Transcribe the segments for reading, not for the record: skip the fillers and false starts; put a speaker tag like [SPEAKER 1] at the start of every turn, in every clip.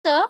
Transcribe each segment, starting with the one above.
[SPEAKER 1] sir.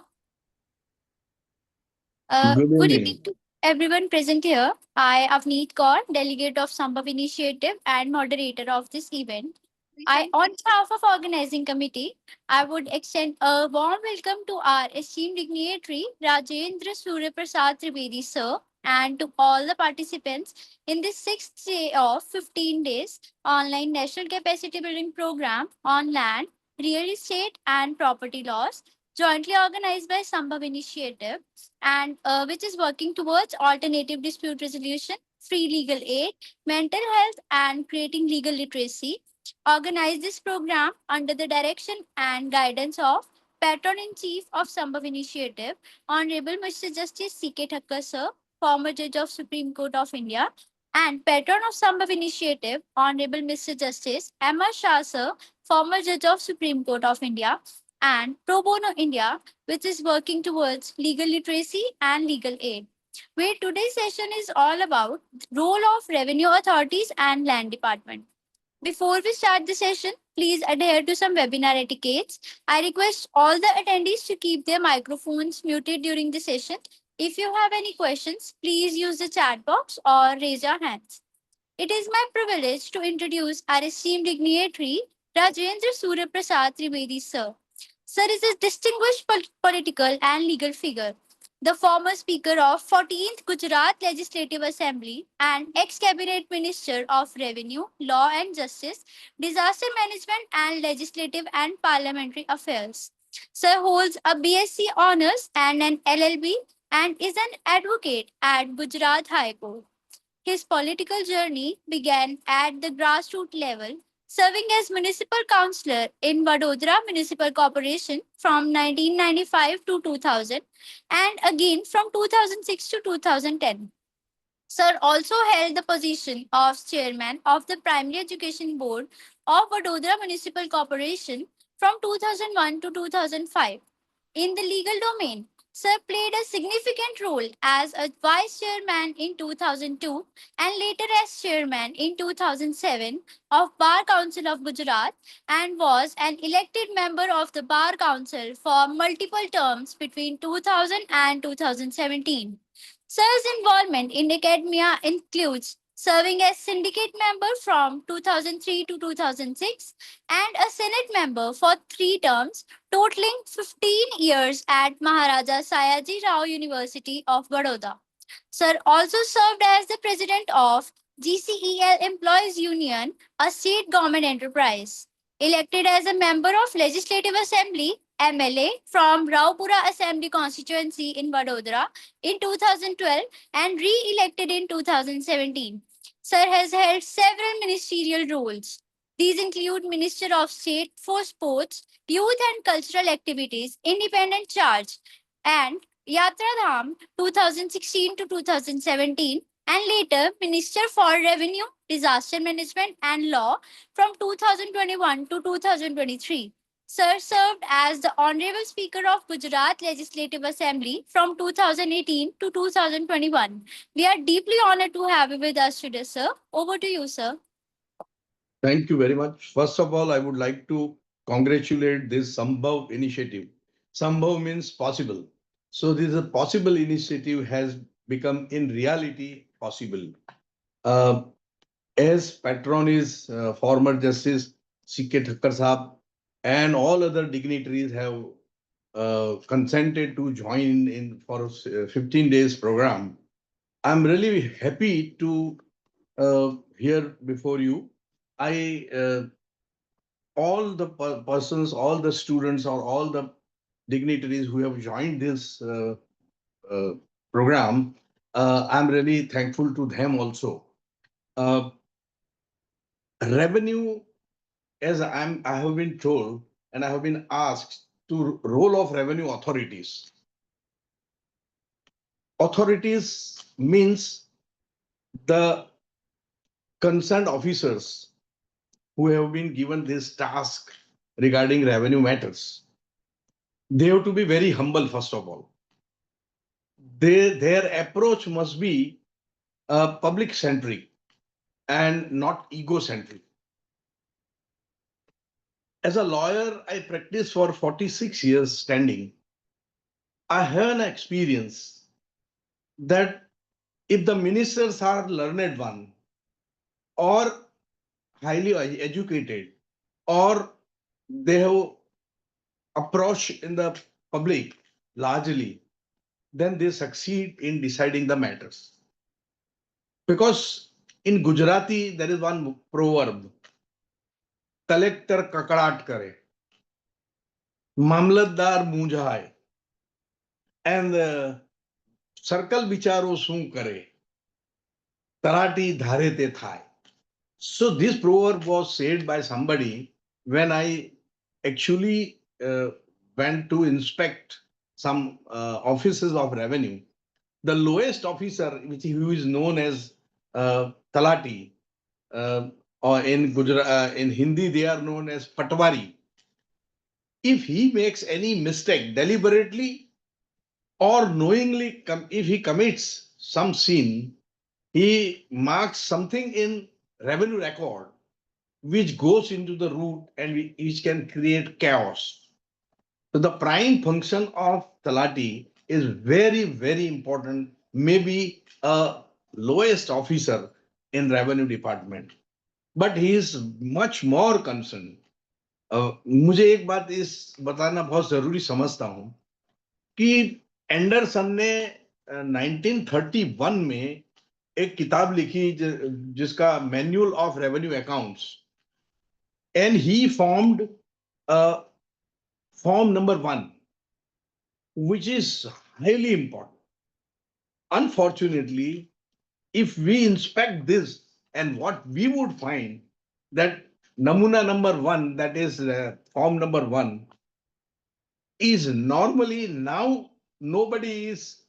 [SPEAKER 2] Good
[SPEAKER 1] Good evening
[SPEAKER 2] evening.
[SPEAKER 1] to everyone present here. I, Avneet Kaur, delegate of Sambhav Initiative and moderator of this event. On behalf of organizing committee, I would extend a warm welcome to our esteemed dignitary Rajendra Surya Prasad Trivedi, sir, and to all the participants in this sixth day of 15 days online national capacity building program on land, real estate, and property laws, jointly organized by Sambhav Initiative and which is working towards alternative dispute resolution, free legal aid, mental health, and creating legal literacy. Organize this program under the direction and guidance of Patron in Chief of Sambhav Initiative, Honorable Mr. Justice C.K. Thakkar, sir, former Judge of Supreme Court of India, and Patron of Sambhav Initiative, Honorable Mr. Justice M.R. Shah, sir, former Judge of Supreme Court of India, and Pro Bono India, which is working towards legal literacy and legal aid. Where today's session is all about role of revenue authorities and land department. Before we start the session, please adhere to some webinar etiquettes. I request all the attendees to keep their microphones muted during the session. If you have any questions, please use the chat box or raise your hands. It is my privilege to introduce our esteemed dignitary, Rajendra Surya Prasad Trivedi, sir. Sir is a distinguished political and legal figure, the former Speaker of 14th Gujarat Legislative Assembly and ex-Cabinet Minister of Revenue, Law and Justice, Disaster Management and Legislative and Parliamentary Affairs. Sir holds a BSc Honours and an LLB and is an advocate at Gujarat High Court. His political journey began at the grassroots level, serving as municipal councillor in Vadodara Municipal Corporation from 1995 to 2000 and again from 2006 to 2010. Sir also held the position of chairman of the Primary Education Board of Vadodara Municipal Corporation from 2001 to 2005. In the legal domain, Sir played a significant role as a vice chairman in 2002 and later as chairman in 2007 of Bar Council of Gujarat and was an elected member of the Bar Council for multiple terms between 2000 and 2017. Sir's involvement in academia includes serving as syndicate member from 2003 to 2006 and a senate member for 3 terms totaling 15 years at Maharaja Sayaji Rao University of Baroda. Sir also served as the president of GCEL Employees Union, a state government enterprise. Elected as a member of Legislative Assembly MLA from Raupura Assembly constituency in Vadodara in 2012 and re-elected in 2017. Sir has held several ministerial roles. These include Minister of State for Sports, Youth and Cultural Activities, Independent Charge, and Yatra Dham 2016 to 2017, and later Minister for Revenue, Disaster Management and Law from 2021 to 2023. Sir served as the Honorable Speaker of Gujarat Legislative Assembly from 2018 to 2021. We are deeply honored to have you with us today, sir. Over to you, sir.
[SPEAKER 2] Thank you very much. First of all, I would like to congratulate this Sambhav initiative. Sambhav means possible. So this is a possible initiative has become in reality possible. Uh, as patron is former Justice C.K. Thakkar Sahab and all other dignitaries have consented to join in for 15 days program. I'm really happy to here before you. I all the persons, all the students, or all the dignitaries who have joined this uh, program. I'm really thankful to them also. Uh, revenue, as I have been told and I have been asked to role of revenue authorities. Authorities means the concerned officers who have been given this task regarding revenue matters. They have to be very humble, first of all. Their approach must be public centric and not egocentric. As a lawyer, I practiced for 46 years standing. I have an experience that if the ministers are learned one or highly educated or they have approach in the public largely, then they succeed in deciding the matters. Because in Gujarati, there is one proverb, collector ककड़ाट करे, मामलतदार मूंझाए, and circle बिचारो શું करे, તલાટી ધારે તે થાય. So this proverb was said by somebody when I actually went to inspect some offices of revenue. The lowest officer, which who is known as Talati, uh, or in Gujarat, in Hindi they are known as Patwari. If he makes any mistake deliberately or knowingly, if he commits some sin, he marks something in revenue record which goes into the root and which can create chaos. So the prime function of Talati is very, very important, maybe a lowest officer in revenue department. But he is much more concerned. मुझे एक बात इस बताना बहुत जरूरी समझता हूँ कि एंडरसन ने 1931 में एक किताब लिखी जिसका manual of revenue accounts and he formed form number one, which is highly important. Unfortunately, if we inspect this, and what we would find that namuna number one, that is form number one, is normally now nobody is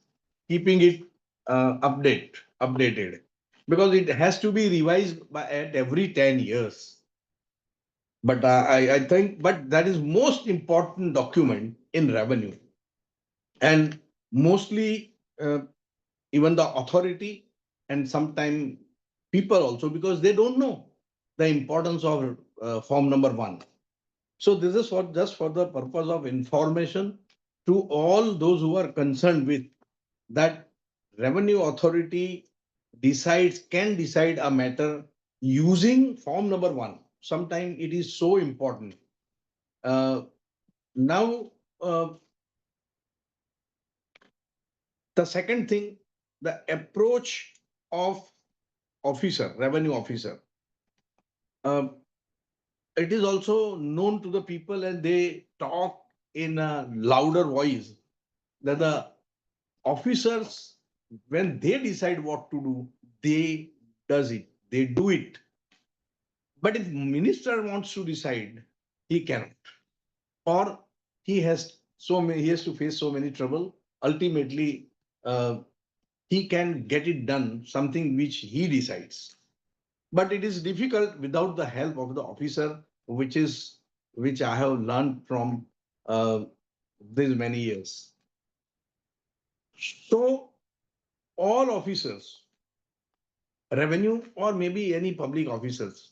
[SPEAKER 2] keeping it updated because it has to be revised by at every 10 years. But I think, but that is most important document in revenue, and mostly even the authority and sometimes people also because they don't know the importance of form number one. So this is for just for the purpose of information to all those who are concerned with that revenue authority decides can decide a matter using form number one. Sometimes it is so important. Uh, now, the second thing, the approach of officer, revenue officer. Uh, it is also known to the people and they talk in a louder voice that the officers, when they decide what to do, they does it, they do it. But if minister wants to decide, he cannot. Or he has he has to face so many trouble. Ultimately, uh, he can get it done, something which he decides. But it is difficult without the help of the officer, which I have learned from these many years. So all officers, revenue or maybe any public officers,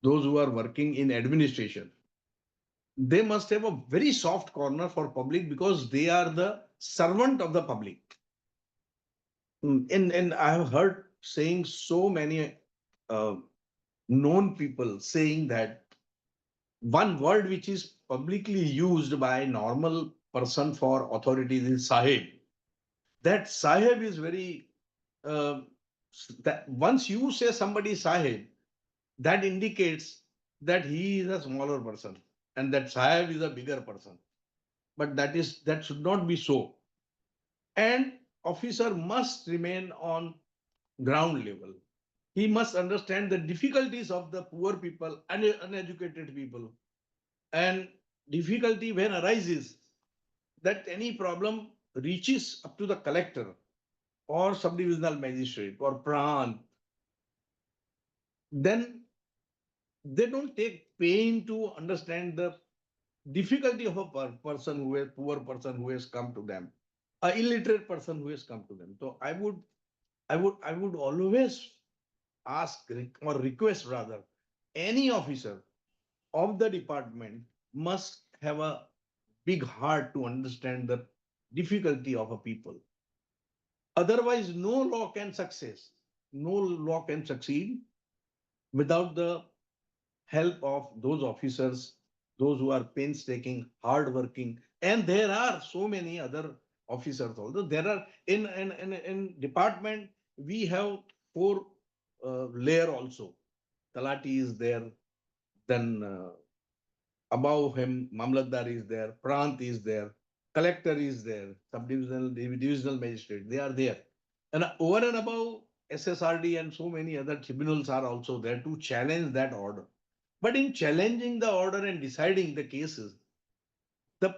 [SPEAKER 2] those who are working in administration, they must have a very soft corner for public because they are the servant of the public. And I have heard saying so many uh, known people saying that one word which is publicly used by normal person for authorities is sahib. That sahib is very uh, that once you say somebody sahib, that indicates that he is a smaller person and that sahib is a bigger person. But that should not be so. And officer must remain on ground level. He must understand the difficulties of the poor people and uneducated people. And difficulty when arises that any problem reaches up to the collector or subdivisional magistrate or pran, then they don't take pain to understand the difficulty of a person who is poor person who has come to them, a illiterate person who has come to them. So I would always ask or request rather any officer of the department must have a big heart to understand the difficulty of a people. Otherwise, no law can success. No law can succeed without the help of those officers, those who are painstaking, hardworking, and there are so many other officers also. There are in department we have four layer also. Talati is there, then above him Mamlatdar is there, Prant is there, collector is there, subdivisional divisional magistrate. They are there, and over and above SSRD and so many other tribunals are also there to challenge that order. But in challenging the order and deciding the cases, the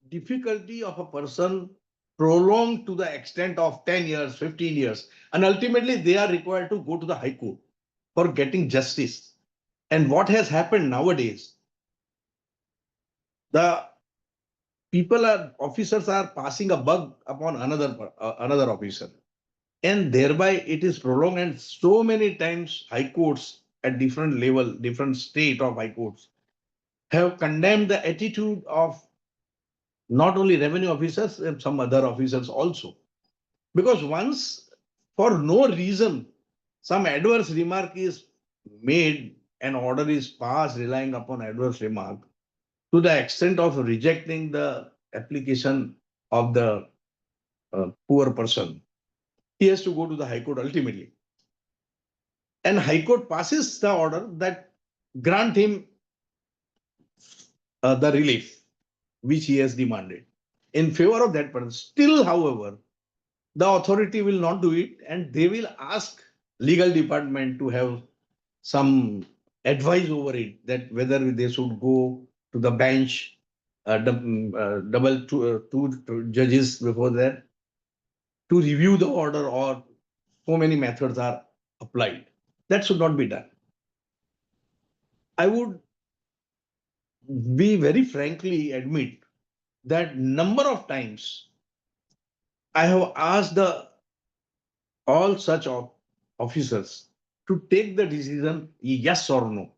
[SPEAKER 2] difficulty of a person prolonged to the extent of 10 years, 15 years, and ultimately they are required to go to the High Court for getting justice. And what has happened nowadays, the people are officers are passing a bug upon another officer, and thereby it is prolonged. And so many times high courts at different level, different state of high courts have condemned the attitude of not only revenue officers and some other officers also. Because once, for no reason, some adverse remark is made, an order is passed relying upon adverse remark, to the extent of rejecting the application of the poor person, he has to go to the High Court ultimately. And High Court passes the order that grant him the relief which he has demanded in favor of that person. Still, however, the authority will not do it, and they will ask legal department to have some advice over it, that whether they should go to the bench, double two judges before that to review the order, or so many methods are applied. That should not be done. I would be very frankly admit that number of times I have asked the all such officers to take the decision yes or no.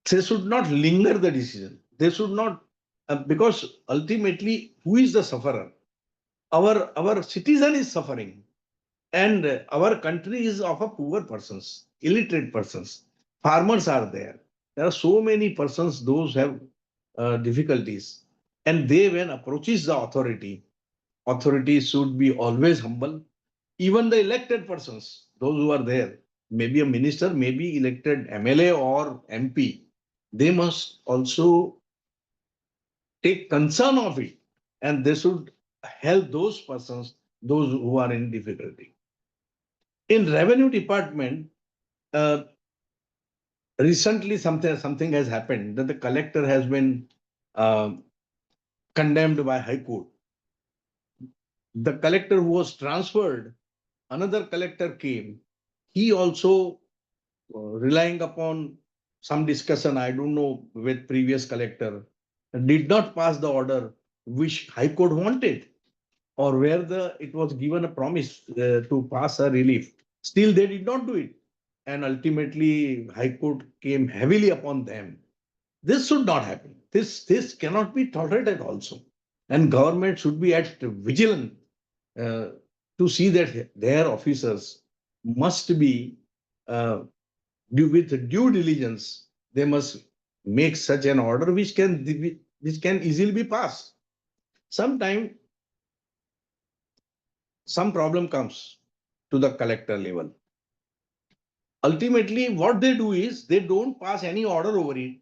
[SPEAKER 2] They should not linger the decision. They should not, because ultimately, who is the sufferer? Our citizen is suffering, and our country is of a poor persons, illiterate persons. Farmers are there. There are so many persons those have difficulties, and they when approaches the authority, authority should be always humble. Even the elected persons, those who are there, maybe a minister, maybe elected MLA or MP, they must also take concern of it, and they should help those persons, those who are in difficulty. In revenue department, uh, recently something has happened that the collector has been uh, condemned by High Court. The collector who was transferred, another collector came. He also relying upon some discussion, I don't know, with previous collector, did not pass the order which High Court wanted, or where the it was given a promise to pass a relief. Still, they did not do it, and ultimately High Court came heavily upon them. This should not happen. This cannot be tolerated also, and government should be at vigilant uh, to see that their officers must be uh, with due diligence. They must make such an order which can easily be passed. Sometime some problem comes to the collector level. Ultimately, what they do is they don't pass any order over it.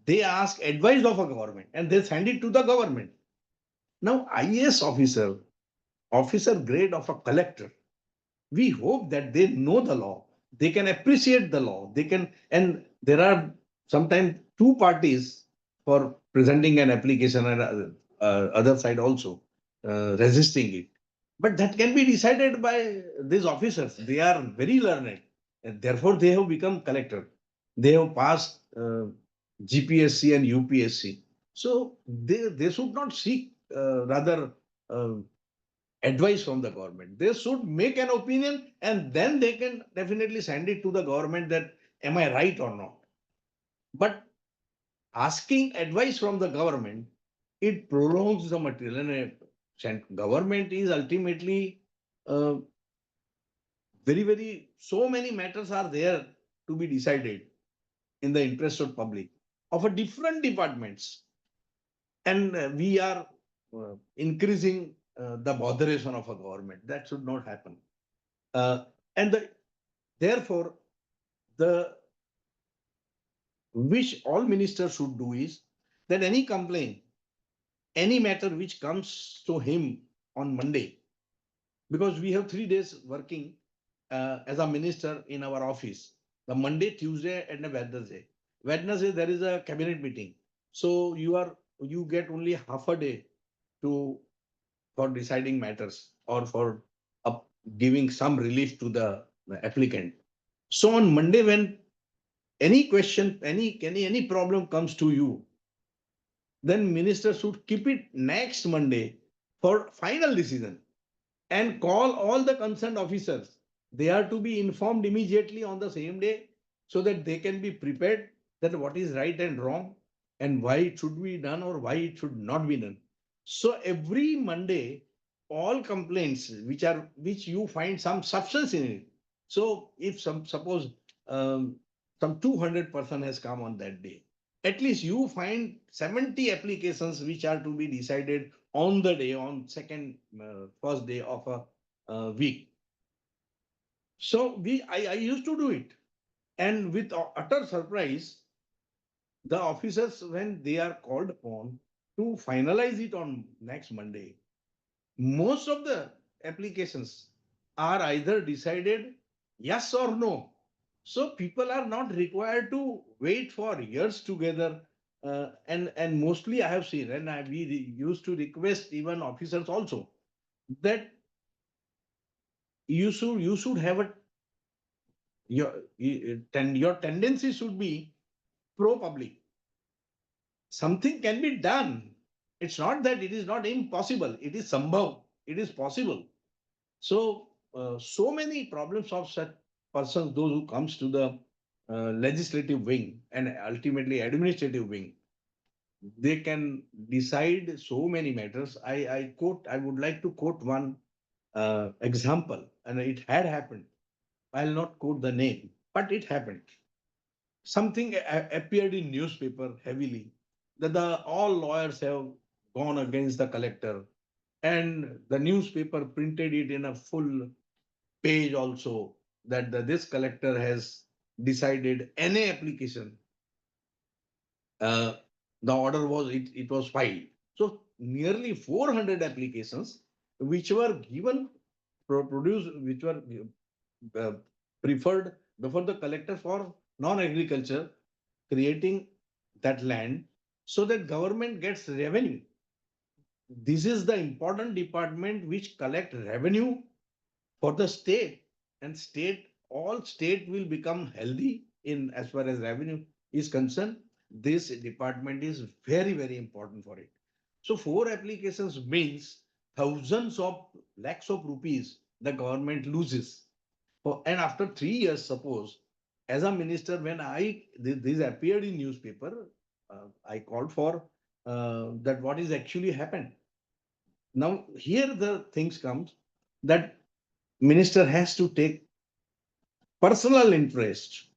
[SPEAKER 2] They ask advice of a government and they send it to the government. Now, IAS officer grade of a collector, we hope that they know the law, they can appreciate the law, they can, and there are sometimes two parties for presenting an application, and other side also resisting it. But that can be decided by these officers. They are very learned, and therefore they have become collector. They have passed GPSC and UPSC. So they should not seek rather uh, advice from the government. They should make an opinion, and then they can definitely send it to the government that am I right or not. But asking advice from the government it prolongs the material. And government is ultimately uh, so many matters are there to be decided in the interest of public of a different departments. And we are increasing the botheration of a government. That should not happen. And therefore, the which all ministers should do is that any complaint, any matter which comes to him on Monday, because we have 3 days working as a minister in our office, the Monday, Tuesday, and a Wednesday. Wednesday there is a cabinet meeting, so you get only half a day to for deciding matters or for uh, giving some relief to the applicant. So on Monday, when any question, any problem comes to you, then minister should keep it next Monday for final decision and call all the concerned officers. They are to be informed immediately on the same day so that they can be prepared that what is right and wrong and why it should be done or why it should not be done. So every Monday, all complaints which you find some substance in it. So if suppose um, some 200 person has come on that day, at least you find 70 applications which are to be decided on the day, on first day of a week. So I used to do it, and with utter surprise, the officers, when they are called upon to finalize it on next Monday, most of the applications are either decided yes or no. So people are not required to wait for years together. And mostly I have seen, and we used to request even officers also that you should have a your tendency should be pro public. Something can be done. It's not that it is not impossible. It is somehow it is possible. So, so many problems of such persons, those who comes to the legislative wing and ultimately administrative wing, they can decide so many matters. I would like to quote one example, and it had happened. I'll not quote the name, but it happened. Something appeared in newspaper heavily that the all lawyers have gone against the collector, and the newspaper printed it in a full page also that this collector has decided any application. Uh, the order was it was filed. So nearly 400 applications which were given produced which were uh, preferred before the collector for non-agriculture, creating that land so that government gets revenue. This is the important department which collect revenue for the state, and all state will become healthy in as far as revenue is concerned. This department is very important for it. So four applications means thousands of lakhs of rupees the government loses. And after 3 years, suppose as a minister, when this appeared in newspaper, I called for that what is actually happened. Now here the things comes that minister has to take personal interest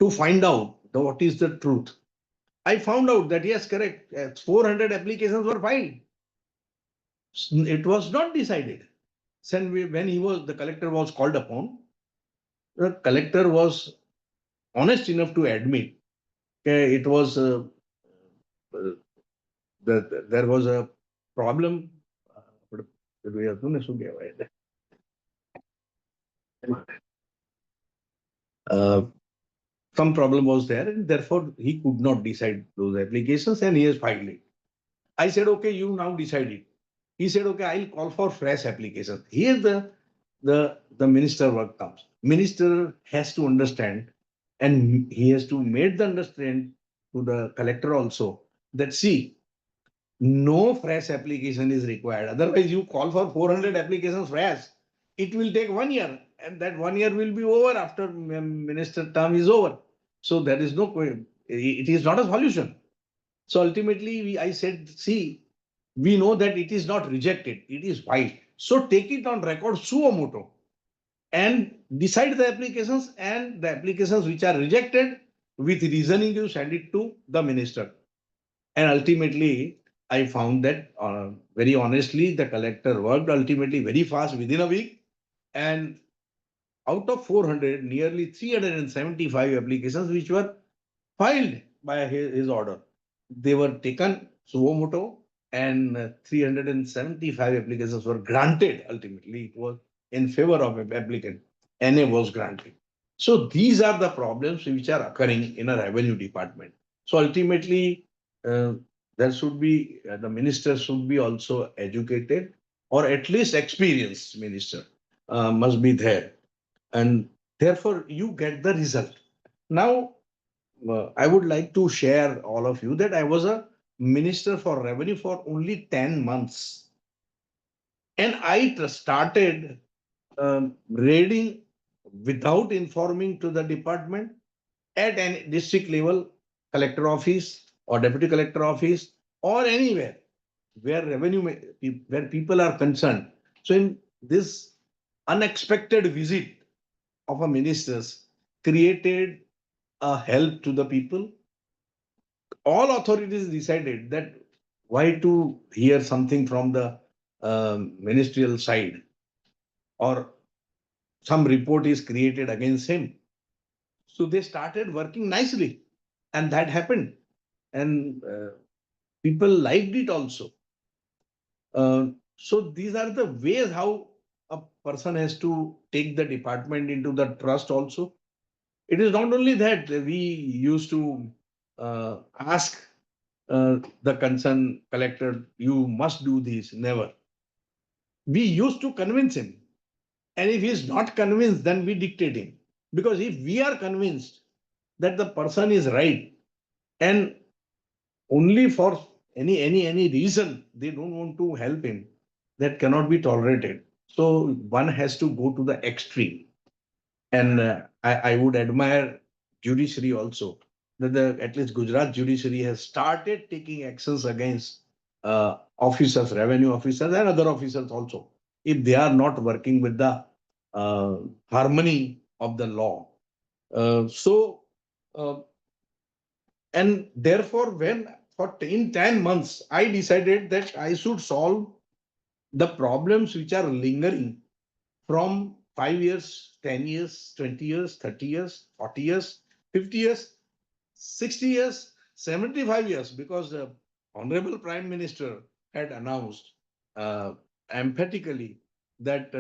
[SPEAKER 2] to find out what is the truth. I found out that yes, correct, 400 applications were filed. It was not decided. When the collector was called upon, the collector was honest enough to admit it was there was a problem. Uh, some problem was there, and therefore he could not decide those applications, and he has filed it. I said, okay, you now decide it. He said, okay, I'll call for fresh applications. Here the minister work comes. Minister has to understand, and he has to make the understand to the collector also that see, no fresh application is required. Otherwise, you call for 400 applications fresh, it will take 1 year, and that 1 year will be over after minister term is over. So there is no, it is not a solution. So ultimately, I said, see, We know that it is not rejected, it is filed. So take it on record suo moto and decide the applications, and the applications which are rejected, with reasoning you send it to the minister. And ultimately, I found that very honestly, the collector worked ultimately very fast within a week. And out of 400, nearly 375 applications which were filed by his order, they were taken suo moto, and 375 applications were granted. Ultimately, it was in favor of an applicant. NA was granted. So these are the problems which are occurring in a revenue department. So ultimately, uh, there should be the minister should be also educated, or at least experienced minister must be there, and therefore you get the result. Now, I would like to share all of you that I was a minister for revenue for only 10 months. And I started raiding without informing to the department at any district level, collector office or deputy collector office, or anywhere where where people are concerned. So in this unexpected visit of a ministers created a help to the people. All authorities decided that why to hear something from the ministerial side, or some report is created against him. So they started working nicely, and that happened. And people liked it also. So these are the ways how a person has to take the department into the trust also. It is not only that we used to ask the concerned collector, you must do this. Never. We used to convince him. And if he is not convinced, then we dictate him. Because if we are convinced that the person is right, and only for any reason they don't want to help him, that cannot be tolerated. So one has to go to the extreme. And I would admire judiciary also, that at least Gujarat judiciary has started taking actions against officers, revenue officers, and other officers also, if they are not working with the uh, harmony of the law. So, uh, and therefore, when for in 10 months, I decided that I should solve the problems which are lingering from 5 years, 10 years, 20 years, 30 years, 40 years, 50 years, 60 years, 75 years, because the Honorable Prime Minister had announced uh, emphatically that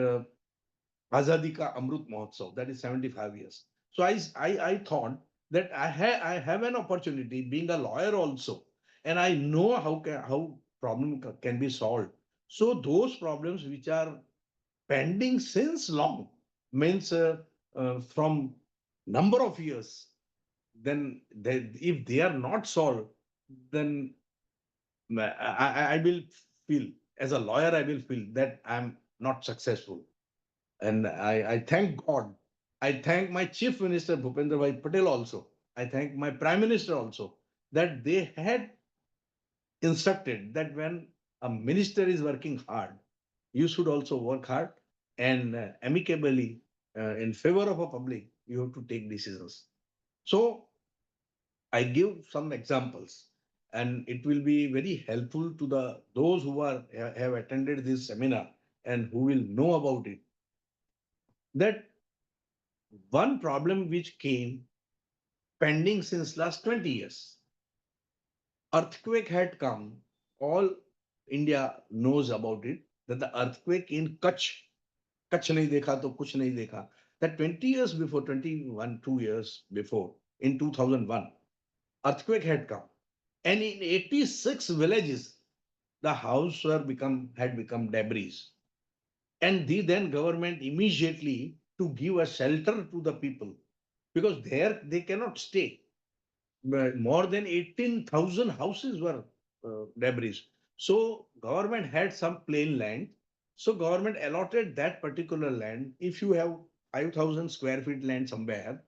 [SPEAKER 2] Azadi Ka Amrut Mahotsav, that is 75 years. So I thought that I have an opportunity, being a lawyer also, and I know how problem can be solved. So those problems which are pending since long, means from number of years, then if they are not solved, then I will feel, as a lawyer, I will feel that I'm not successful. And I thank God. I thank my Chief Minister Bhupendra Bhai Patel also. I thank my Prime Minister also, that they had instructed that when a minister is working hard, you should also work hard, and amicably, in favor of a public, you have to take decisions. So I give some examples, and it will be very helpful to the those who have attended this seminar and who will know about it. That one problem which came pending since last 20 years, earthquake had come. All India knows about it, that the earthquake in Kutch nahi dekha to kuch nahi dekha. That 20 years before, 21, 2 years before, in 2001, earthquake had come. And in 86 villages, the house had become debris. And the then government immediately to give a shelter to the people, because there they cannot stay. More than 18,000 houses were debris. So government had some plain land. So government allotted that particular land. If you have 5,000 square feet land somewhere,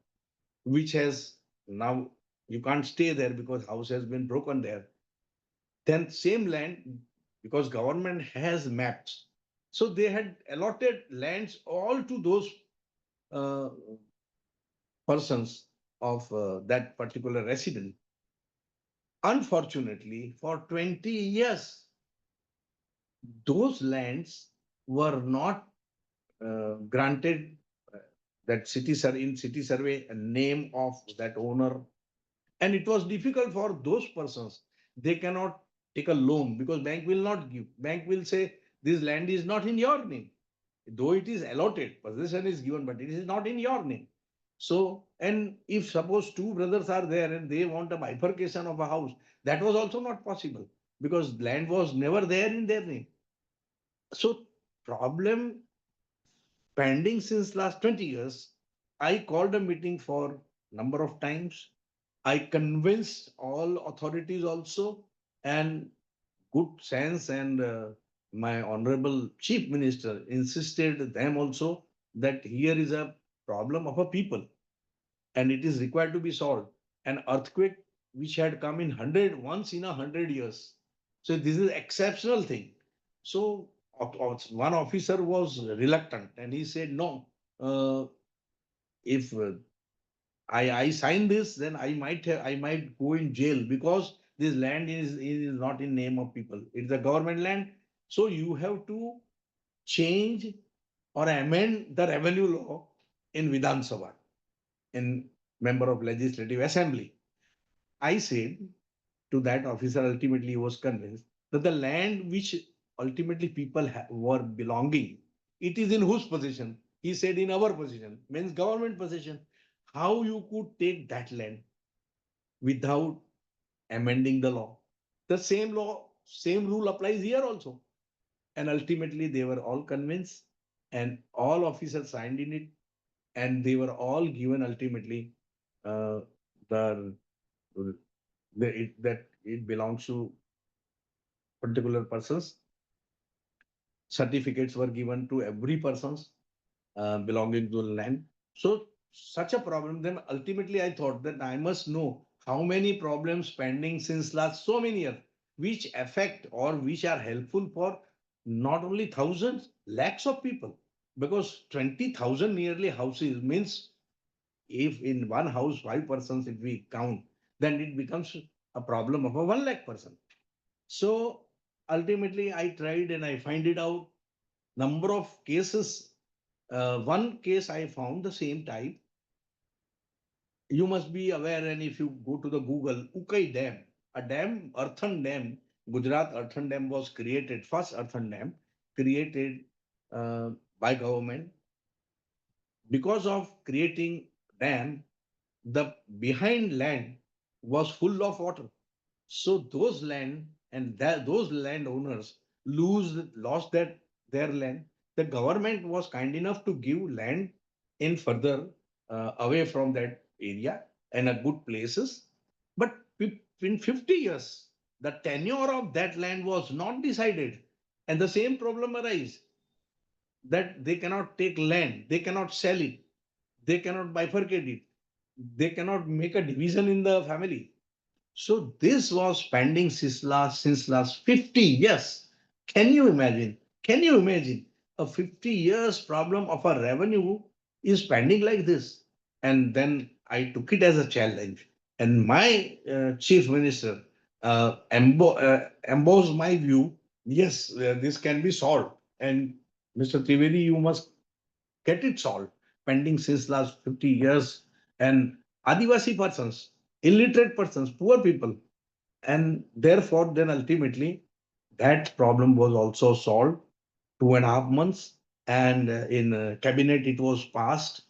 [SPEAKER 2] which has now, you can't stay there because house has been broken there, then same land because government has maps. So they had allotted lands all to those uh, persons of that particular resident. Unfortunately, for 20 years, those lands were not granted that city survey a name of that owner, and it was difficult for those persons. They cannot take a loan because bank will not give. Bank will say this land is not in your name, though it is allotted, possession is given, but it is not in your name. So, and if suppose two brothers are there and they want a bifurcation of a house, that was also not possible because land was never there in their name. So problem pending since last 20 years. I called a meeting for number of times. I convinced all authorities also, and good sense and my honorable chief minister insisted them also that here is a problem of a people and it is required to be solved. An earthquake which had come in 100 once in 100 years. So this is exceptional thing. So one officer was reluctant and he said, no, if I sign this, then I might go in jail because this land is not in name of people. It's a government land. So you have to change or amend the revenue law in Vidhan Sabha, in member of legislative assembly. I said to that officer, ultimately he was convinced that the land which ultimately people were belonging, it is in whose possession? He said in our possession, means government possession. How you could take that land without amending the law? The same law, same rule applies here also. And ultimately they were all convinced and all officers signed in it and they were all given ultimately uh, the, that it belongs to particular persons. Certificates were given to every persons belonging to the land. So such a problem, then ultimately I thought that I must know how many problems pending since last so many years, which affect or which are helpful for not only thousands, lakhs of people. Because 20,000 nearly houses means if in one house, five persons, if we count, then it becomes a problem of a 1 lakh person. So ultimately I tried and I find it out number of cases. One case I found the same type. You must be aware, and if you go to the Google, Ukai Dam, a dam, earthen dam, Gujarat earthen dam was created, first earthen dam created by government. Because of creating dam, the behind land was full of water. So those land and those landowners lost their land. The government was kind enough to give land in further away from that area and a good places. But in 50 years, the tenure of that land was not decided, and the same problem arise that they cannot take land, they cannot sell it, they cannot bifurcate it, they cannot make a division in the family. So this was pending since last 50 years. Can you imagine? Can you imagine a 50 years problem of a revenue is pending like this? And then I took it as a challenge. And my chief minister embossed my view. Yes, this can be solved. And Mr. Trivedi, you must get it solved. Pending since last 50 years. And Adivasi persons, illiterate persons, poor people, and therefore then ultimately that problem was also solved 2.5 months and in cabinet it was passed.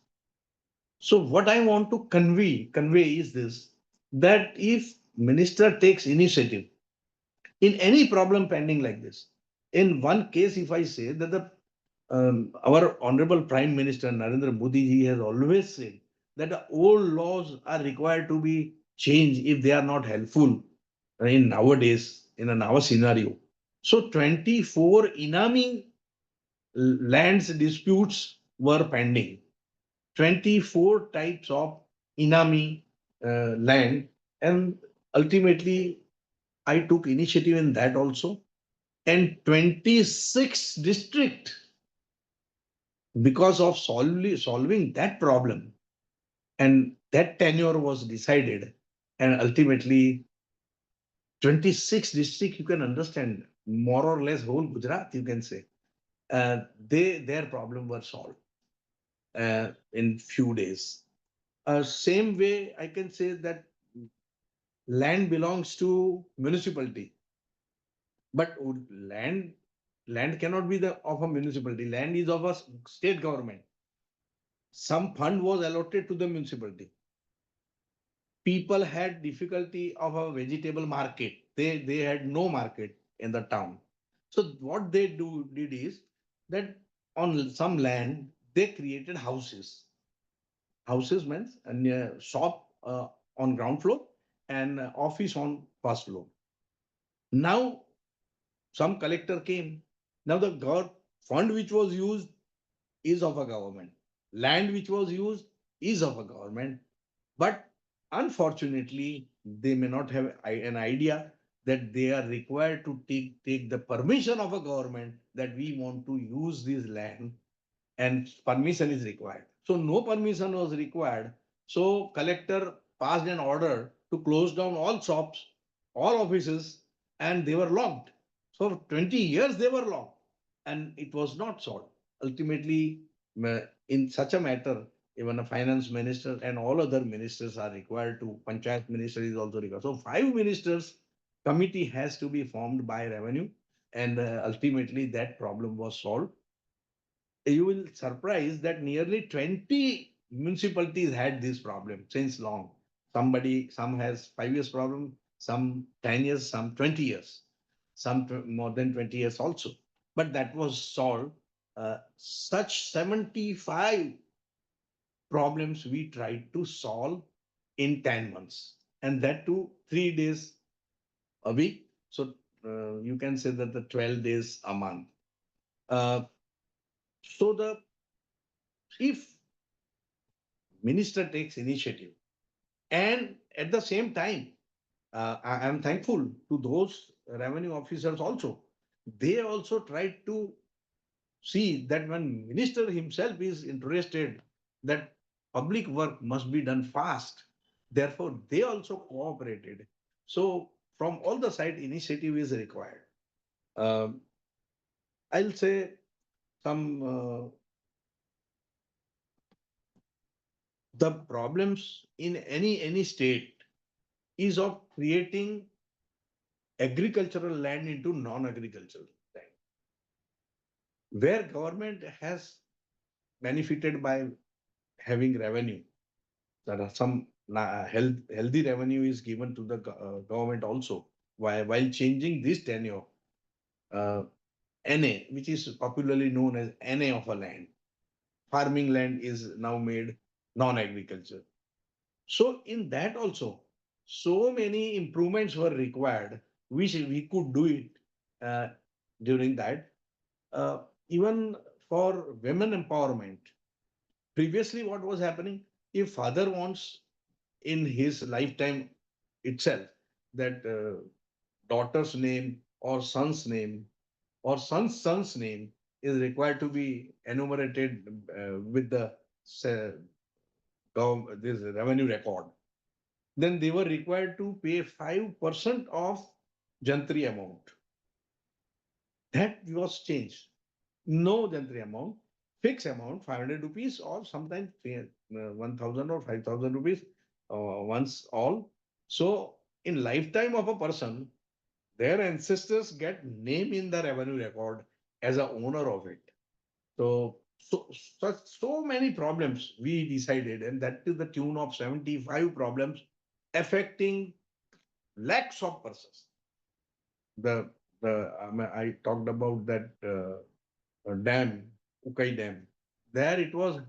[SPEAKER 2] So what I want to convey is this, that if minister takes initiative in any problem pending like this, in one case if I say that the our honorable prime minister Narendra Modi ji has always said that the old laws are required to be changed if they are not helpful in nowadays in a now scenario. So 24 inami lands disputes were pending. 24 types of inami land, and ultimately I took initiative in that also. and 26 district because of solving that problem. And that tenure was decided. And ultimately, 26 district, you can understand, more or less whole Gujarat, you can say, their problem were solved in few days. Same way, I can say that land belongs to municipality, but land cannot be the of a municipality. Land is of a state government. Some fund was allotted to the municipality. People had difficulty of a vegetable market. They had no market in the town. So what they did is that on some land they created houses. Houses means a shop on ground floor and office on first floor. Now some collector came. Now the fund which was used is of a government. Land which was used is of a government. But unfortunately, they may not have an idea that they are required to take the permission of a government that we want to use this land, and permission is required. So no permission was required. So collector passed an order to close down all shops, all offices, and they were locked. So for 20 years they were locked, and it was not solved. Ultimately, in such a matter, even a finance minister and all other ministers are required to. Panchayat minister is also required. So five ministers committee has to be formed by revenue, and ultimately that problem was solved. You will surprise that nearly 20 municipalities had this problem since long. Some has 5 years problem, some 10 years, some 20 years, some more than 20 years also. But that was solved. Such 75 problems we tried to solve in 10 months, and that too 3 days a week. So you can say that the 12 days a month. Uh, so the if minister takes initiative. And at the same time, I am thankful to those revenue officers also. They also tried to see that when minister himself is interested that public work must be done fast, therefore they also cooperated. So from all the side, initiative is required. Um, I'll say some the problems in any state is of creating agricultural land into non-agricultural land, where government has benefited by having revenue. There are some healthy revenue is given to the government also, while changing this tenure, uh, NA, which is popularly known as NA of a land. Farming land is now made non-agriculture. So in that also, so many improvements were required. We could do it uh, during that. Even for women empowerment, previously what was happening, if father wants in his lifetime itself that daughter's name or son's name or son's name is required to be enumerated with the this revenue record, then they were required to pay 5% of jantri amount. That was changed. No jantri amount, fixed amount, 500 rupees or sometimes 1000 or 5000 rupees once all. So in lifetime of a person, their ancestors get name in the revenue record as a owner of it. So many problems we decided, and that is the tune of 75 problems affecting lakhs of persons. The I talked about that dam, Ukai Dam. There it was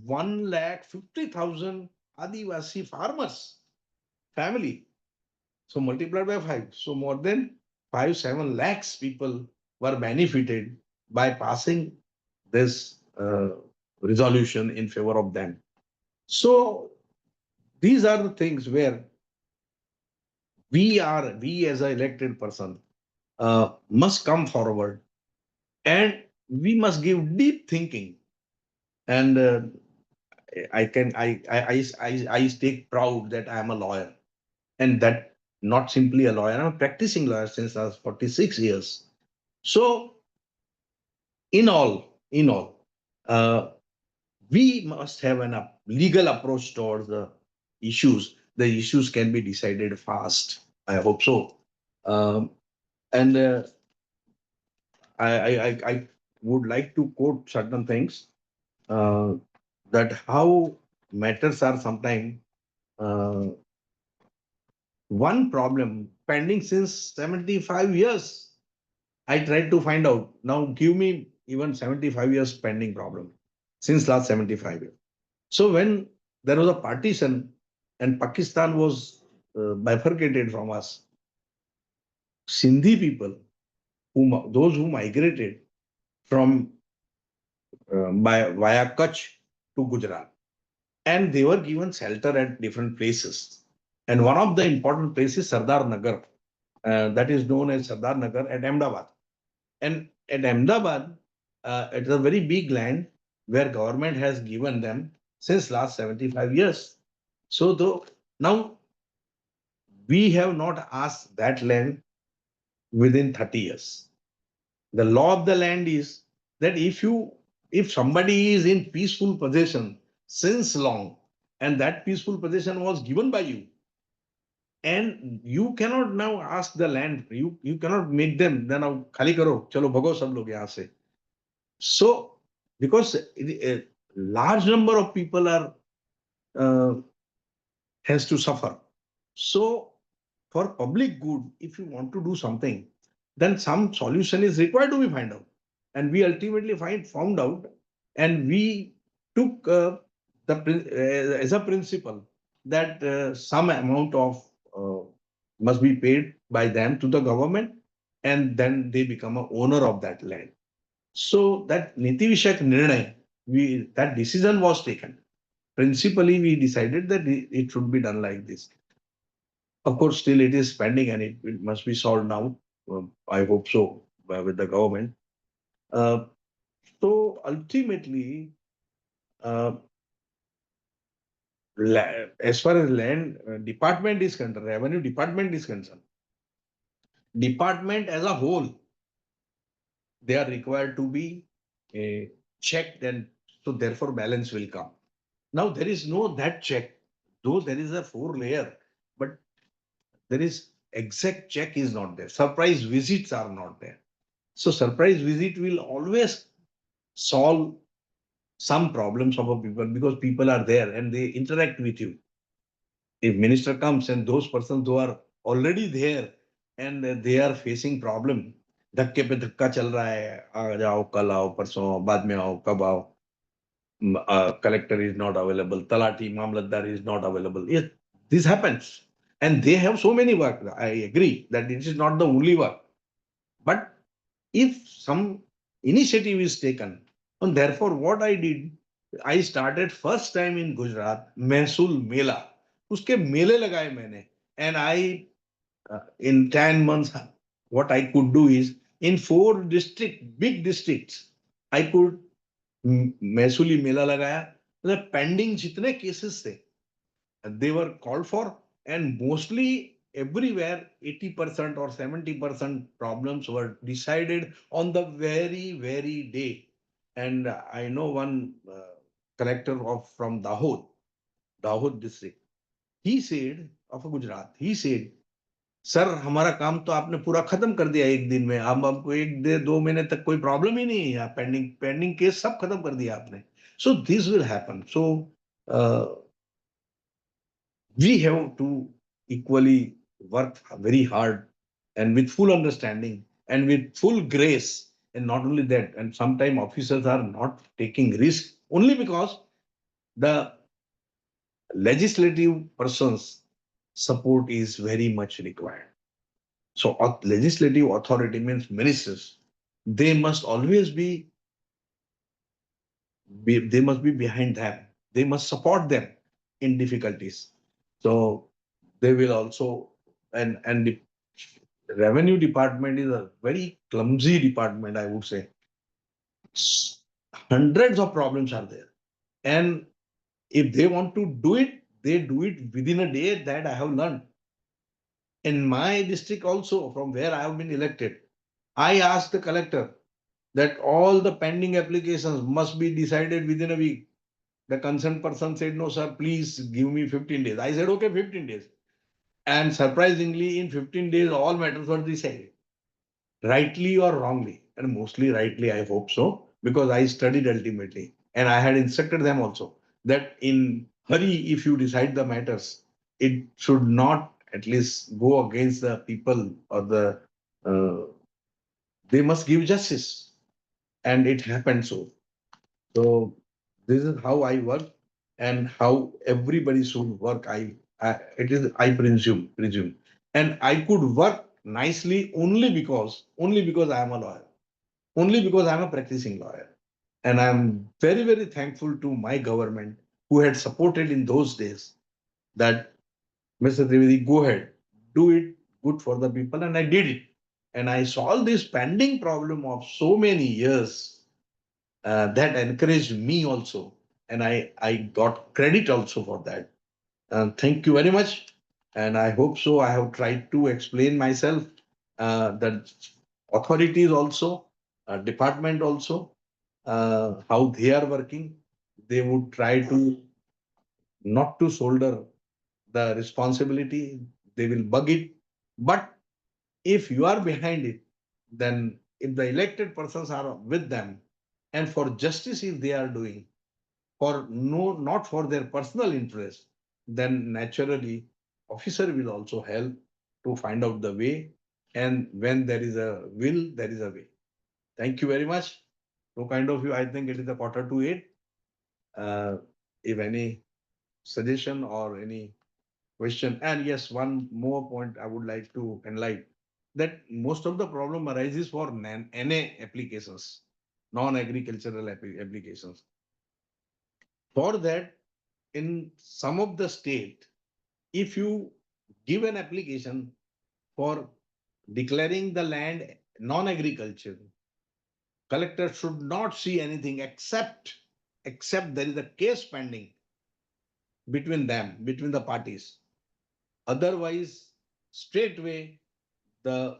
[SPEAKER 2] 1,50,000 Adivasi farmers family. So multiplied by five. So more than 7 lakhs people were benefited by passing this resolution in favor of them. So these are the things where we as an elected person must come forward, and we must give deep thinking. And I take proud that I am a lawyer, and that not simply a lawyer. I'm a practicing lawyer since I was 46 years. So in all, uh, we must have an legal approach towards the issues. The issues can be decided fast. I hope so. Um, and I would like to quote certain things, uh, that how matters are sometimes, uh, one problem pending since 75 years. I tried to find out. Now give me even 75 years pending problem since last 75 years. So when there was a partition and Pakistan was bifurcated from us, Sindhi people, those who migrated from via Kutch to Gujarat, and they were given shelter at different places. And one of the important places, Sardar Nagar, that is known as Sardar Nagar at Ahmedabad. And at Ahmedabad, it's a very big land where government has given them since last 75 years. So though now we have not asked that land within 30 years. The law of the land is that if somebody is in peaceful possession since long, and that peaceful possession was given by you, and you cannot now ask the land, you cannot make them then now khali karo chalo bhago sab log yahan se. So because a large number of people are uh, has to suffer. So, for public good, if you want to do something, then some solution is required to be find out. And we ultimately found out, and we took as a principle that some amount of uh, must be paid by them to the government, and then they become a owner of that land. So that Niti Vishak Nirnay, that decision was taken. Principally, we decided that it should be done like this. Of course, still it is pending, and it must be solved now. I hope so, with the government. Uh, so ultimately, uh, as far as land department is concerned, revenue department is concerned, department as a whole, they are required to be checked, and so therefore balance will come. Now there is no that check, though there is a four layer, but there is exact check is not there. Surprise visits are not there. So surprise visit will always solve some problems of a people, because people are there and they interact with you. If minister comes and those persons who are already there and they are facing problem, धक्के पे धक्का चल रहा है, आ जाओ कल आओ परसों आओ बाद में आओ कब आओ, collector is not available, talati mamlatdar is not available. Yes, this happens, and they have so many work. I agree that it is not the only work, but if some initiative is taken, and therefore what I did, I started first time in Gujarat Mehsul Mela. Uske mele lagaye maine, and I in 10 months what I could do is in four big districts, I could Mehsuli Mela lagaya. The pending jitne cases the, they were called for, and mostly everywhere 80% or 70% problems were decided on the very day. And I know one collector of from Dahod district, he said, of Gujarat, he said, sir हमारा काम तो आपने पूरा खत्म कर दिया एक दिन में, अब हमको एक दे 2 महीने तक कोई प्रॉब्लम ही नहीं है, पेंडिंग पेंडिंग केस सब खत्म कर दिया आपने. So this will happen. So we have to equally work very hard and with full understanding and with full grace. And not only that, and sometimes officers are not taking risk only because the legislative person's support is very much required. So legislative authority means ministers. They must always they must be behind them. They must support them in difficulties. So they will also, and revenue department is a very clumsy department, I would say. Hundreds of problems are there. And if they want to do it, they do it within a day. That I have learned. In my district also, from where I have been elected, I asked the collector that all the pending applications must be decided within a week. The concerned person said, no, sir, please give me 15 days. I said, okay, 15 days. And surprisingly, in 15 days, all matters were decided, rightly or wrongly. And mostly rightly, I hope so, because I studied ultimately. And I had instructed them also that in hurry, if you decide the matters, it should not at least go against the people or uh, they must give justice. And it happened so. So this is how I work and how everybody should work. I presume, and I could work nicely only because I am a lawyer, only because I am a practicing lawyer, and I am very thankful to my government who had supported in those days that Mr. Trivedi, go ahead, do it good for the people, and I did it, and I solved this pending problem of so many years that encouraged me also, and I got credit also for that. Thank you very much, and I hope so. I have tried to explain myself that authorities also, department also, how they are working. They would try to not to shoulder the responsibility. They will bug it, but if you are behind it, then if the elected persons are with them, and for justice if they are doing, for no not for their personal interest, then naturally officer will also help to find out the way, and when there is a will there is a way. Thank you very much. So kind of you. I think it is a quarter to eight. If any suggestion or any question, and yes, one more point I would like to enlighten, that most of the problem arises for NA applications, non-agricultural applications. For that, in some of the state, if you give an application for declaring the land non-agriculture, collector should not see anything except there is a case pending between them, between the parties. Otherwise, straightway the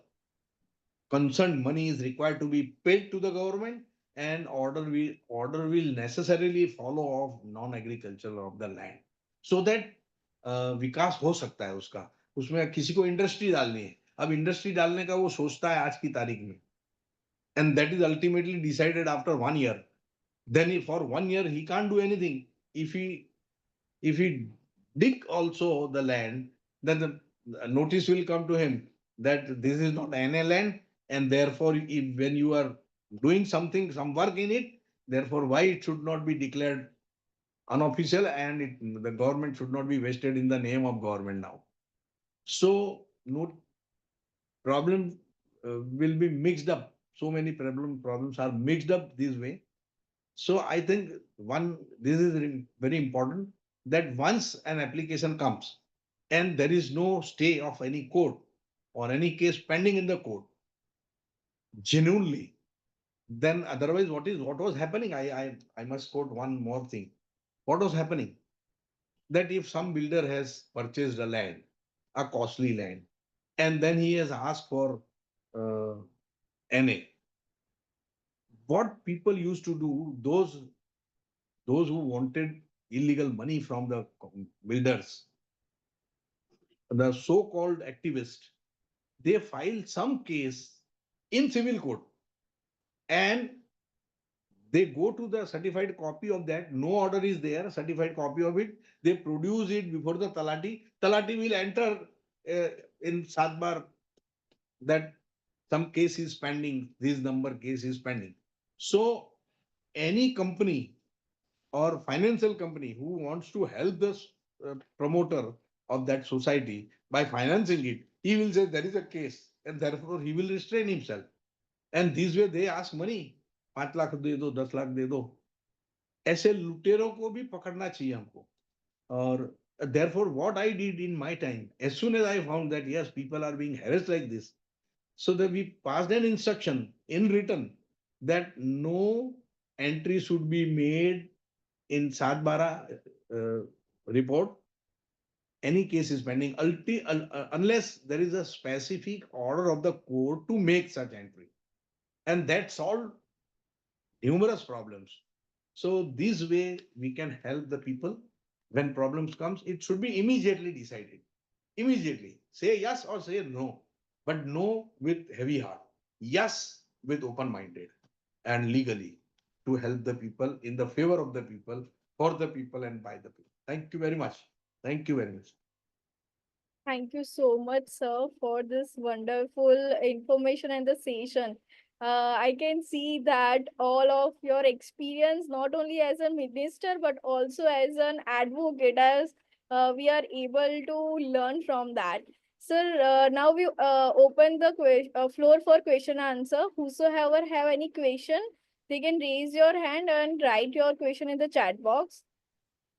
[SPEAKER 2] concerned money is required to be paid to the government, and order will necessarily follow of non-agriculture of the land, so that विकास हो सकता है उसका. उसमें किसी को industry डालनी है, अब इंडस्ट्री डालने का वो सोचता है आज की तारीख में, and that is ultimately decided after 1 year. Then if for 1 year he can't do anything. If he if he dig also the land, then the notice will come to him that this is not NA land, and therefore, if when you are doing something, some work in it, therefore, why it should not be declared unofficial, and the government should not be vested in the name of government now. So, no problem will be mixed up. So many problems are mixed up this way. So I think this is very important, that once an application comes and there is no stay of any court or any case pending in the court, genuinely, then otherwise what was happening? I must quote one more thing. What was happening? That if some builder has purchased a land, a costly land, and then he has asked for uh, NA, what people used to do, those who wanted illegal money from the builders, the so-called activists, they filed some case in civil court, and they go to the certified copy of that. No order is there, certified copy of it. They produce it before the talati. Talati will enter in Satbar that some case is pending, this number case is pending. So any company or financial company who wants to help the promoter of that society by financing it, he will say there is a case, and therefore he will restrain himself. And this way they ask money, 5 lakh दे दो, 10 लाख दे दो. ऐसे लुटेरों को भी पकड़ना चाहिए हमको. और therefore what I did in my time, as soon as I found that yes, people are being harassed like this, So that we passed an instruction in written that no entry should be made in Satbara report. Any case is pending unless there is a specific order of the court to make such entry. And that solved numerous problems. So this way we can help the people. When problems comes, it should be immediately decided. Immediately. Say yes or say no. But no with heavy heart. Yes with open-minded and legally to help the people in the favor of the people, for the people and by the people. Thank you very much. Thank you very much.
[SPEAKER 3] Thank you so much, sir, for this wonderful information and the session. I can see that all of your experience, not only as a minister, but also as an advocate, as we are able to learn from that. Sir, now we open the floor for question answer. Whosoever have any question, they can raise your hand and write your question in the chat box.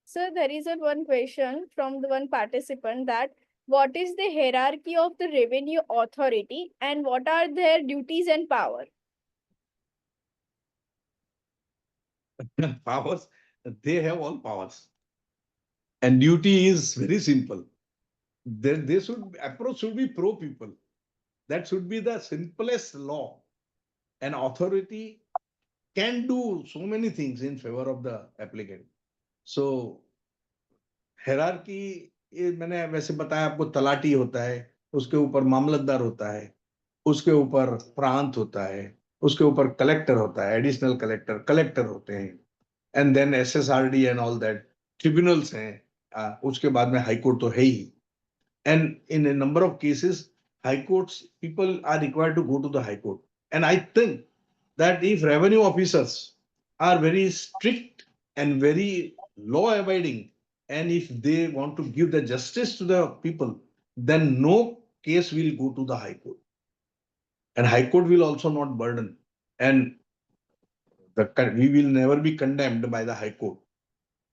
[SPEAKER 3] So there is a one question from the one participant that what is the hierarchy of the revenue authority and what are their duties and power?
[SPEAKER 2] Powers, they have all powers. And duty is very simple. They should approach should be pro people. That should be the simplest law. An authority can do so many things in favor of the applicant. So hierarchy ये मैंने वैसे बताया आपको तलाटी होता है उसके ऊपर मामलतदार होता है उसके ऊपर प्रांत होता है उसके ऊपर कलेक्टर होता है एडिशनल कलेक्टर कलेक्टर होते हैं and then SSRD and all that tribunals हैं उसके बाद में हाई कोर्ट तो है ही and in a number of cases, high courts, people are required to go to the high court. And I think that if revenue officers are very strict and very law abiding, and if they want to give the justice to the people, then no case will go to the high court. And high court will also not burden. And we will never be condemned by the high court.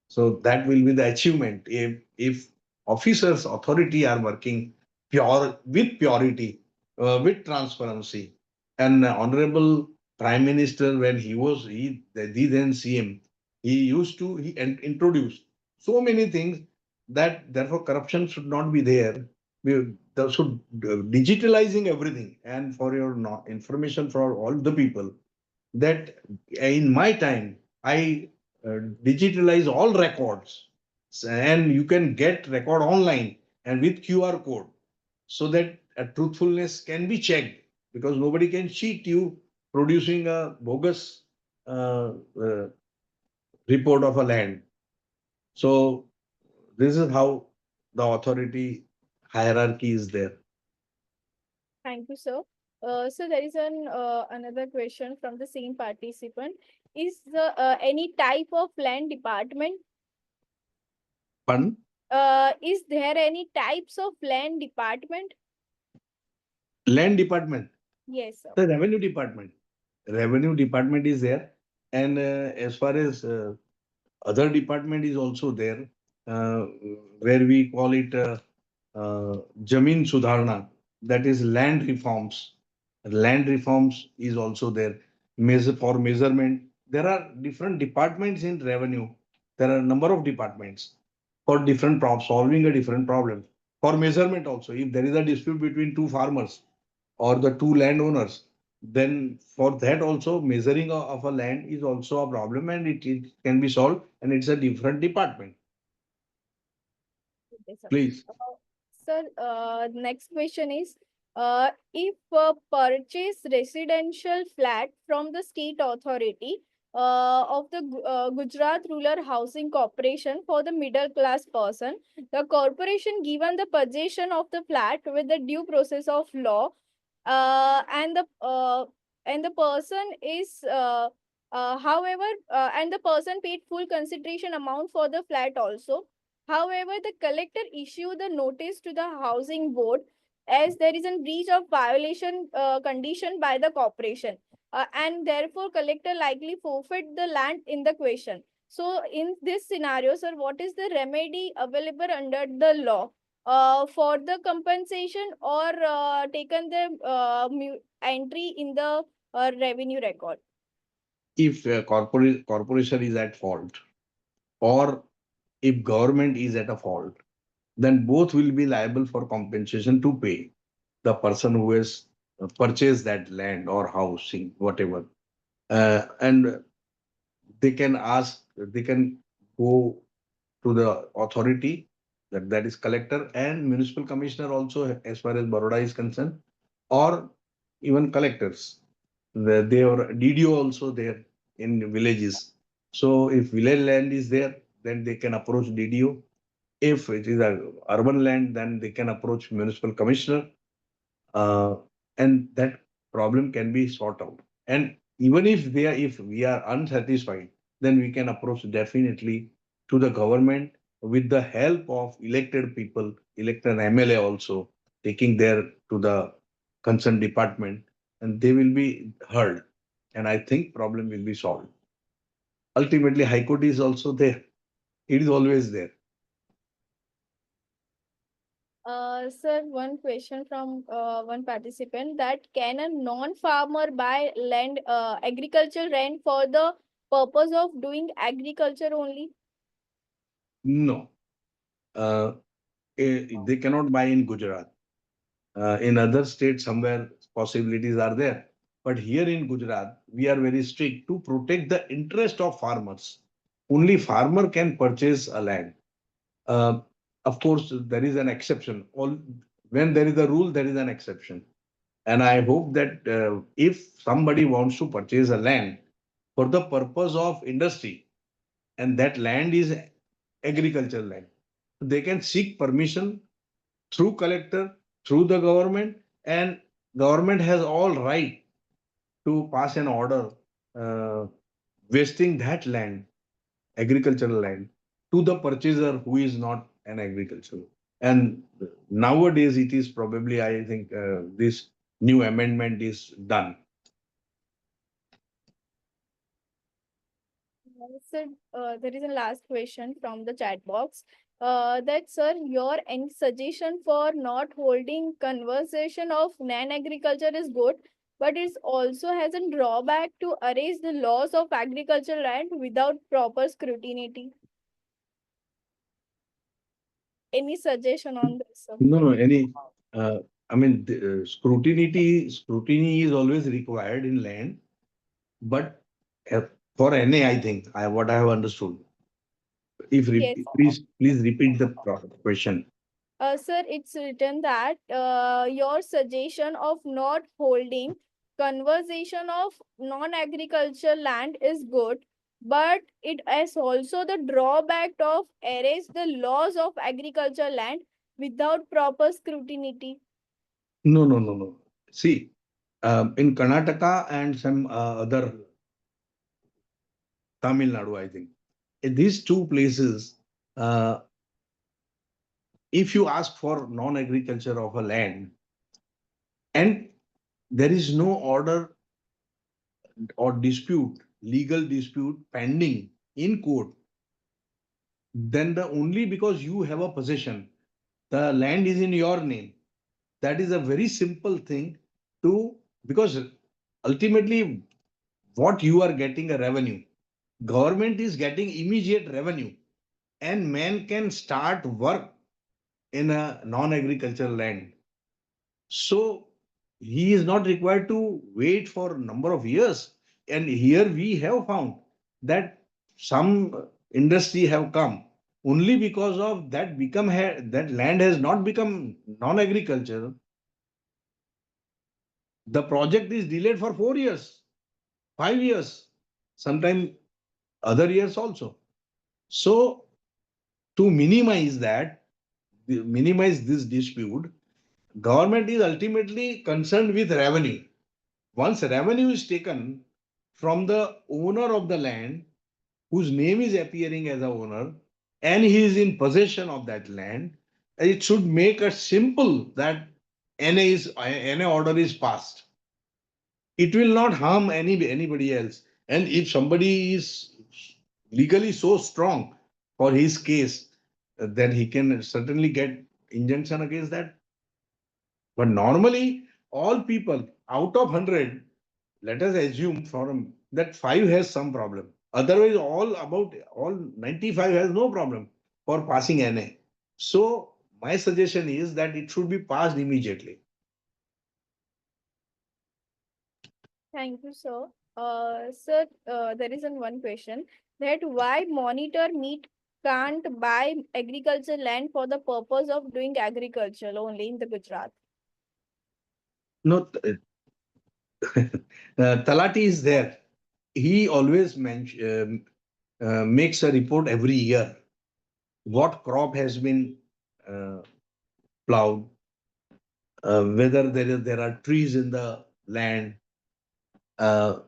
[SPEAKER 2] So that will be the achievement if officers, authority are working pure with purity, with transparency. And Honorable Prime Minister, when he then CM, he used to introduce so many things that therefore corruption should not be there. There should digitalizing everything. And for your information for all the people, that in my time I digitalize all records and you can get record online and with QR code so that truthfulness can be checked because nobody can cheat you producing a bogus uh, uh, report of a land. So this is how the authority hierarchy is there.
[SPEAKER 3] Thank you, sir. So there is an another question from the same participant. Is the any type of land department?
[SPEAKER 2] Pardon?
[SPEAKER 3] Is there any types of land department?
[SPEAKER 2] Land department,
[SPEAKER 3] Yes, sir.
[SPEAKER 2] the revenue department. Revenue department is there, and as far as other department is also there, uh, where we call it Jamin Sudharna, that is land reforms. Land reforms is also there. Measure for measurement. There are different departments in revenue. There are a number of departments for different problems, solving a different problem. For measurement also, if there is a dispute between two farmers or the two landowners, then for that also measuring of a land is also a problem and it can be solved and it's a different department.
[SPEAKER 3] Okay, sir.
[SPEAKER 2] Please.
[SPEAKER 3] Sir, next question is, if purchase residential flat from the state authority of the Gujarat Rural Housing Corporation for the middle class person, the corporation given the possession of the flat with the due process of law, uh, and the uh, and the person is however and the person paid full consideration amount for the flat also. However, the collector issued the notice to the housing board as there is a breach of violation condition by the corporation, and therefore collector likely forfeit the land in the question. So, in this scenario, sir, what is the remedy available under the law? for the compensation or taken the entry in the revenue record.
[SPEAKER 2] If a corporation is at fault, or if government is at a fault, then both will be liable for compensation to pay the person who has purchased that land or housing, whatever. And they can ask, they can go to the authority, that is collector and municipal commissioner also, as far as Baroda is concerned, or even collectors. They are DDO also there in villages. So if village land is there, then they can approach DDO. If it is a urban land, then they can approach municipal commissioner, uh, and that problem can be sorted out. And even if we are unsatisfied, then we can approach definitely to the government with the help of elected people, elected MLA also, taking there to the concerned department, and they will be heard. And I think problem will be solved. Ultimately, High Court is also there. It is always there.
[SPEAKER 3] Sir, one question from one participant, that can a non-farmer buy land, agricultural land for the purpose of doing agriculture only?
[SPEAKER 2] No, uh, they cannot buy in Gujarat. In other states, somewhere possibilities are there. But here in Gujarat, we are very strict to protect the interest of farmers. Only farmer can purchase a land. Uh, of course, there is an exception. All when there is a rule, there is an exception. And I hope that if somebody wants to purchase a land for the purpose of industry, and that land is agricultural land, they can seek permission through collector, through the government, and government has all right to pass an order uh, wasting that land, agricultural land, to the purchaser who is not an agricultural. And nowadays it is probably, I think, this new amendment is done.
[SPEAKER 3] Sir, there is a last question from the chat box. That sir, your any suggestion for not holding conversation of non-agriculture is good, but it also has a drawback to erase the laws of agricultural land without proper scrutiny. Any suggestion on this, sir?
[SPEAKER 2] No, no, any, uh, I mean, scrutiny is always required in land, but uh, for NA, I think, what I have understood. If
[SPEAKER 3] Yes.
[SPEAKER 2] please repeat the question.
[SPEAKER 3] Sir, it's written that your suggestion of not holding conversation of non-agricultural land is good, but it has also the drawback of erase the laws of agricultural land without proper scrutiny.
[SPEAKER 2] No, no, no, no. See, in Karnataka and some other Tamil Nadu, I think, in these two places, uh, if you ask for non-agriculture of a land and there is no order or dispute, legal dispute pending in court, then the only because you have a possession, the land is in your name. That is a very simple thing to, because ultimately what you are getting a revenue, government is getting immediate revenue, and man can start work in a non-agricultural land. So he is not required to wait for a number of years. And here we have found that some industry have come only because of that that land has not become non-agricultural. The project is delayed for 4 years, 5 years, sometimes other years also. So to minimize that, minimize this dispute, government is ultimately concerned with revenue. Once revenue is taken from the owner of the land, whose name is appearing as a owner, and he is in possession of that land, it should make it simple that NA order is passed. It will not harm anybody else. And if somebody is legally so strong for his case, then he can certainly get injunction against that. But normally, all people out of 100, let us assume from that 5 has some problem. Otherwise, all 95 has no problem for passing NA. So my suggestion is that it should be passed immediately.
[SPEAKER 3] Thank you, sir. Sir, there is one question that why monitor meat can't buy agriculture land for the purpose of doing agriculture only in the Gujarat?
[SPEAKER 2] No, Talati is there. He always makes a report every year. What crop has been uh, plowed, whether there are trees in the land, uh,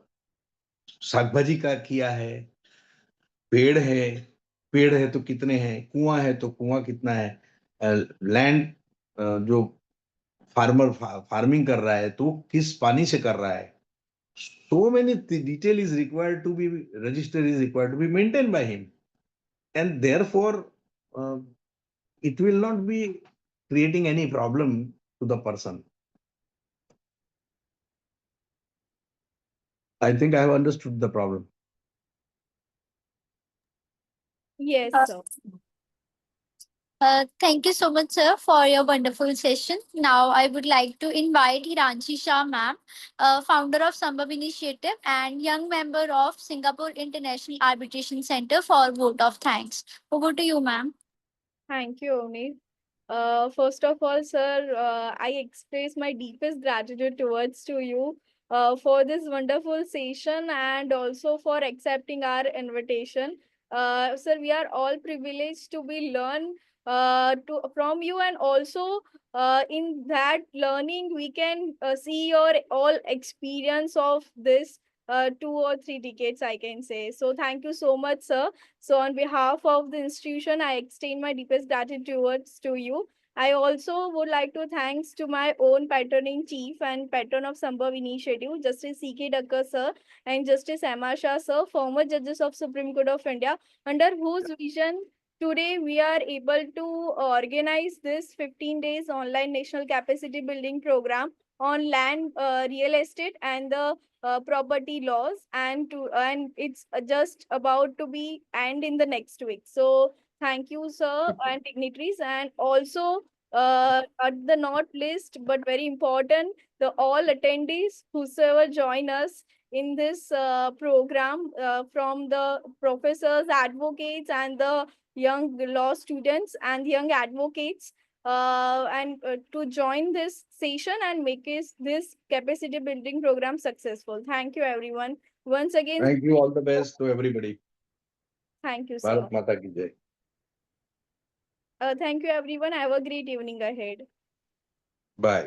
[SPEAKER 2] शाकभाजी का किया है, पेड़ है, पेड़ है तो कितने हैं, कुआं है तो कुआं कितना है, लैंड जो फार्मर फार्मिंग कर रहा है तो किस पानी से कर रहा है. So many detail is required to be register is required to be maintained by him, and therefore uh, it will not be creating any problem to the person. I think I have understood the problem.
[SPEAKER 3] Yes,
[SPEAKER 1] Uh,
[SPEAKER 3] sir.
[SPEAKER 1] Thank you so much, sir, for your wonderful session. Now, I would like to invite Hiranshi Shah, ma'am, founder of Sambhav Initiative and young member of Singapore International Arbitration Center, for vote of thanks. Over to you, ma'am.
[SPEAKER 3] Thank you, Omni. First of all, sir, I express my deepest gratitude towards to you for this wonderful session and also for accepting our invitation. Sir, we are all privileged to be learn to from you, and also in that learning we can see your all experience of this 2 or 3 decades, I can say. So thank you so much, sir. So, on behalf of the institution, I extend my deepest gratitude towards to you. I also would like to thanks to my own patterning chief and patron of Sambhav Initiative, Justice C.K. Dakkar sir and Justice Emma Shah sir, former judges of Supreme Court of India, under whose vision today we are able to organize this 15 days online national capacity building program on land, real estate, and the property laws, and it's just about to be end in the next week. So thank you, sir, and dignitaries, and also at the not list but very important, the all attendees whosoever join us in this program, from the professors, advocates, and the young law students and young advocates, and to join this session and make this capacity building program successful. Thank you, everyone. Once again,
[SPEAKER 2] Thank you. All the best to everybody.
[SPEAKER 3] thank you, sir.
[SPEAKER 2] Bharat Mata ki jai.
[SPEAKER 3] Thank you, everyone. Have a great evening ahead.
[SPEAKER 2] Bye.